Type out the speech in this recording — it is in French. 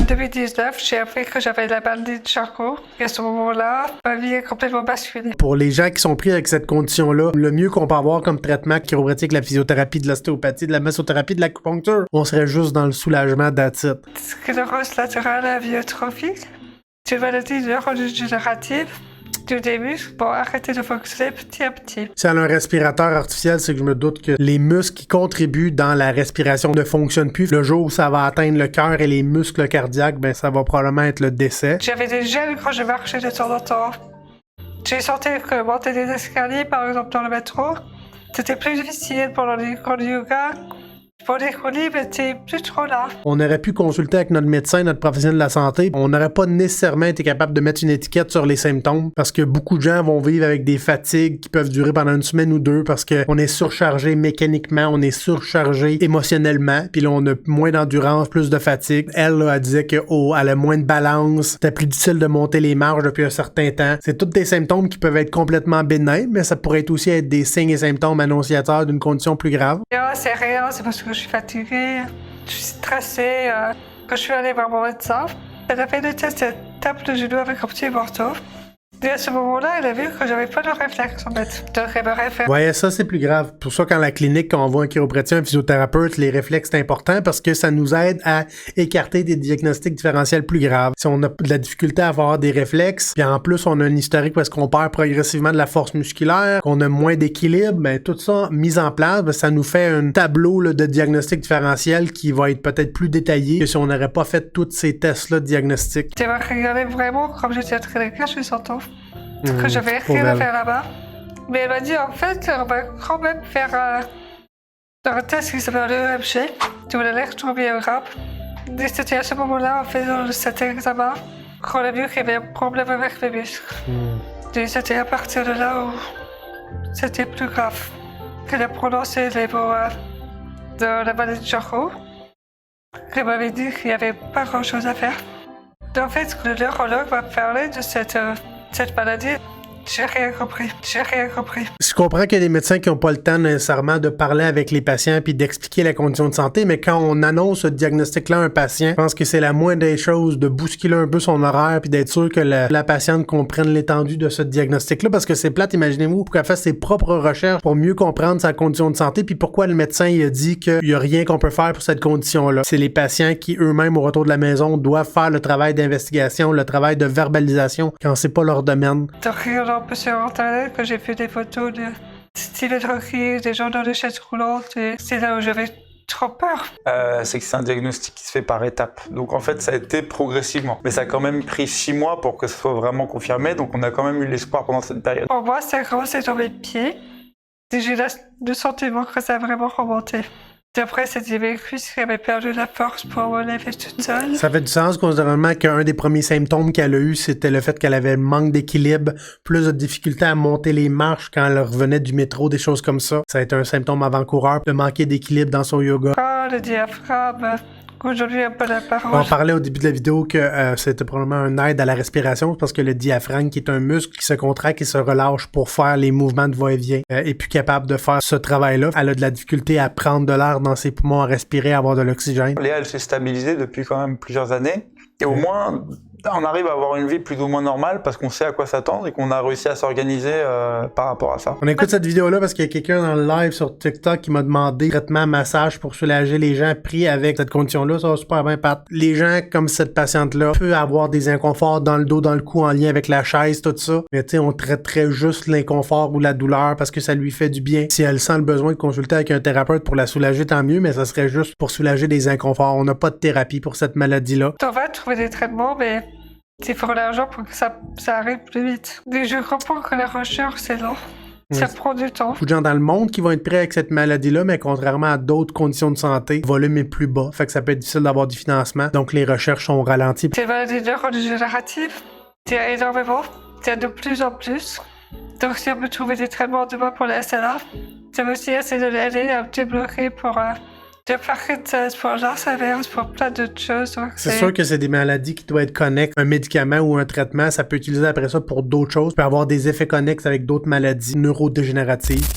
2019, j'ai appris que j'avais la maladie de Charcot. Et à ce moment-là, ma vie est complètement basculée. Pour les gens qui sont pris avec cette condition-là, le mieux qu'on peut avoir comme traitement chiropratique, la physiothérapie, de l'ostéopathie, de la massothérapie, de l'acupuncture, on serait juste dans le soulagement d'attitude. Sclérose latérale amyotrophique, c'est une maladie neurodégénérative des muscles pour arrêter de fonctionner petit à petit. Si elle a un respirateur artificiel, c'est que je me doute que les muscles qui contribuent dans la respiration ne fonctionnent plus. Le jour où ça va atteindre le cœur et les muscles cardiaques, ben ça va probablement être le décès. J'avais des gènes quand je marchais de temps en temps. J'ai senti que monter des escaliers, par exemple dans le métro, c'était plus difficile pendant les cours de yoga. Pour les colis, mais t'es plus trop là. On aurait pu consulter avec notre médecin, notre professionnel de la santé. On n'aurait pas nécessairement été capable de mettre une étiquette sur les symptômes parce que beaucoup de gens vont vivre avec des fatigues qui peuvent durer pendant une semaine ou deux parce qu'on est surchargé mécaniquement, on est surchargé émotionnellement, puis là on a moins d'endurance, plus de fatigue. Elle, là, elle disait qu'elle a moins de balance, c'était plus difficile de monter les marches depuis un certain temps. C'est tous des symptômes qui peuvent être complètement bénins, mais ça pourrait aussi être des signes et symptômes annonciateurs d'une condition plus grave. C'est rien, c'est parce que je suis fatiguée, je suis stressée. Quand je suis allée voir mon médecin, elle a fait le test, elle tape le genou avec un petit marteau. Et à ce moment-là, elle a vu que j'avais pas de réflexe, en fait. Donc, elle me réfère. Ouais, ça, c'est plus grave. Pour ça, quand la clinique, quand on voit un chiropraticien, un physiothérapeute, les réflexes, c'est important parce que ça nous aide à écarter des diagnostics différentiels plus graves. Si on a de la difficulté à avoir des réflexes, puis en plus, on a un historique parce qu'on perd progressivement de la force musculaire, qu'on a moins d'équilibre, ben, tout ça mis en place, ben, ça nous fait un tableau là, de diagnostics différentiels qui va être peut-être plus détaillé que si on n'aurait pas fait tous ces tests-là de diagnostic. Tu m'as regardé vraiment comme j'étais en train de cacher son temps. Que j'avais rien à faire là-bas. Mais elle m'a dit en fait, on va quand même faire un test qui s'appelle l'EMG, de l'électromyogramme. Et c'était à ce moment-là, en faisant cet examen, qu'on a vu qu'il y avait un problème avec mes muscles. Et c'était à partir de là où c'était plus grave. Qu'elle a prononcé les mots de la maladie de Charcot. Elle m'avait dit qu'il n'y avait pas grand-chose à faire. Et en fait, le neurologue m'a parlé de cette maladie. J'ai rien compris. Je comprends qu'il y a des médecins qui n'ont pas le temps nécessairement de parler avec les patients puis d'expliquer la condition de santé, mais quand on annonce ce diagnostic-là à un patient, je pense que c'est la moindre des choses de bousculer un peu son horaire puis d'être sûr que la patiente comprenne l'étendue de ce diagnostic-là, parce que c'est plate, imaginez-vous, pour qu'elle fasse ses propres recherches pour mieux comprendre sa condition de santé puis pourquoi le médecin il a dit qu'il n'y a rien qu'on peut faire pour cette condition-là. C'est les patients qui eux-mêmes, au retour de la maison, doivent faire le travail d'investigation, le travail de verbalisation quand c'est pas leur domaine. Un peu sur internet que j'ai fait des photos de Stephen Hawking, des gens dans des chaises roulantes, et c'est là où j'avais trop peur. C'est que c'est un diagnostic qui se fait par étapes. Donc en fait, ça a été progressivement. Mais ça a quand même pris 6 mois pour que ce soit vraiment confirmé, donc on a quand même eu l'espoir pendant cette période. Pour moi, ça a commencé dans mes pieds, et j'ai le sentiment que ça a vraiment remonté. Après, c'était mes cuisses qui avaient perdu la force pour me lever toute seule. Ça fait du sens, considérablement qu'un des premiers symptômes qu'elle a eu, c'était le fait qu'elle avait manque d'équilibre, plus de difficulté à monter les marches quand elle revenait du métro, des choses comme ça. Ça a été un symptôme avant-coureur, de manquer d'équilibre dans son yoga. Le diaphragme, aujourd'hui un peu la parole. On parlait au début de la vidéo que c'était probablement un aide à la respiration, parce que le diaphragme, qui est un muscle qui se contracte et se relâche pour faire les mouvements de va-et-vient, est plus capable de faire ce travail-là. Elle a de la difficulté à prendre de l'air dans ses poumons, à respirer, à avoir de l'oxygène. Léa, elle s'est stabilisée depuis quand même plusieurs années. Et au moins, on arrive à avoir une vie plus ou moins normale parce qu'on sait à quoi s'attendre et qu'on a réussi à s'organiser par rapport à ça. On écoute cette vidéo-là parce qu'il y a quelqu'un dans le live sur TikTok qui m'a demandé traitement, massage pour soulager les gens pris avec cette condition-là. Ça va super bien, Pat. Les gens comme cette patiente-là peuvent avoir des inconforts dans le dos, dans le cou, en lien avec la chaise, tout ça. Mais tu sais, on traiterait juste l'inconfort ou la douleur parce que ça lui fait du bien. Si elle sent le besoin de consulter avec un thérapeute pour la soulager, tant mieux, mais ça serait juste pour soulager des inconforts. On n'a pas de thérapie pour cette maladie-là. On va trouver des traitements, mais il faut l'argent pour que ça arrive plus vite. Et je comprends que la recherche, c'est long. Ça prend du temps. Beaucoup de gens dans le monde qui vont être pris avec cette maladie-là, mais contrairement à d'autres conditions de santé, le volume est plus bas. Fait que ça peut être difficile d'avoir du financement. Donc les recherches sont ralenties. C'est une maladie neurodégénérative. C'est énormément. C'est de plus en plus. Donc si on peut trouver des traitements demain pour la SLA, ça va aussi essayer de l'aider à me débloquer pour de Parkinson, pour l'Alzheimer, pour plein d'autres choses. C'est sûr que c'est des maladies qui doivent être connexes. Un médicament ou un traitement, ça peut utiliser après ça pour d'autres choses. Ça peut avoir des effets connexes avec d'autres maladies neurodégénératives.